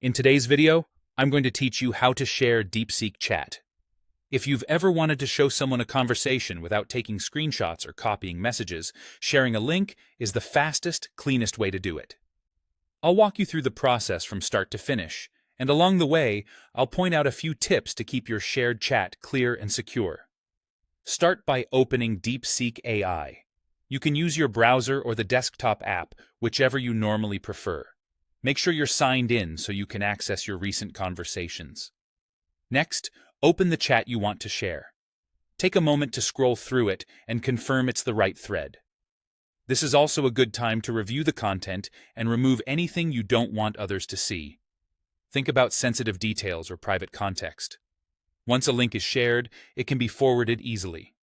In today's video, I'm going to teach you how to share DeepSeek chat. If you've ever wanted to show someone a conversation without taking screenshots or copying messages, sharing a link is the fastest, cleanest way to do it. I'll walk you through the process from start to finish, and along the way, I'll point out a few tips to keep your shared chat clear and secure. Start by opening DeepSeek AI. You can use your browser or the desktop app, whichever you normally prefer. Make sure you're signed in so you can access your recent conversations. Next, open the chat you want to share. Take a moment to scroll through it and confirm it's the right thread. This is also a good time to review the content and remove anything you don't want others to see. Think about sensitive details or private context. Once a link is shared, it can be forwarded easily.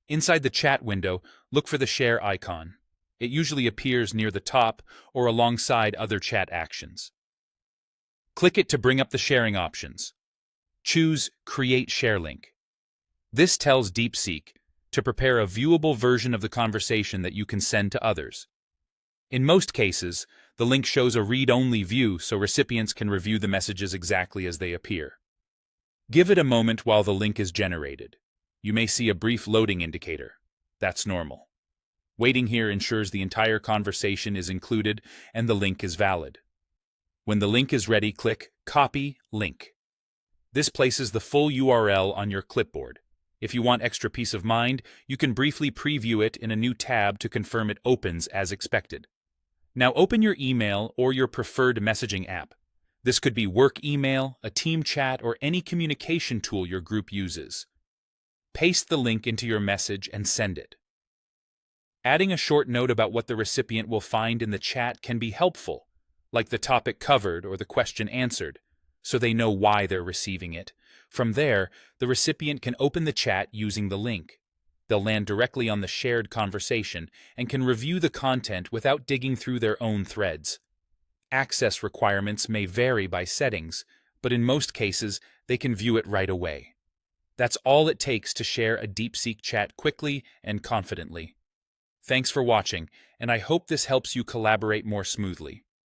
Inside the chat window, look for the share icon. It usually appears near the top or alongside other chat actions. Click it to bring up the sharing options. Choose Create Share Link. This tells DeepSeek to prepare a viewable version of the conversation that you can send to others. In most cases, the link shows a read-only view so recipients can review the messages exactly as they appear. Give it a moment while the link is generated. You may see a brief loading indicator. That's normal. Waiting here ensures the entire conversation is included and the link is valid. When the link is ready, click Copy Link. This places the full URL on your clipboard. If you want extra peace of mind, you can briefly preview it in a new tab to confirm it opens as expected. Now open your email or your preferred messaging app. This could be work email, a team chat, or any communication tool your group uses. Paste the link into your message and send it. Adding a short note about what the recipient will find in the chat can be helpful, like the topic covered or the question answered, so they know why they're receiving it. From there, the recipient can open the chat using the link. They'll land directly on the shared conversation and can review the content without digging through their own threads. Access requirements may vary by settings, but in most cases, they can view it right away. That's all it takes to share a DeepSeek chat quickly and confidently. Thanks for watching, and I hope this helps you collaborate more smoothly.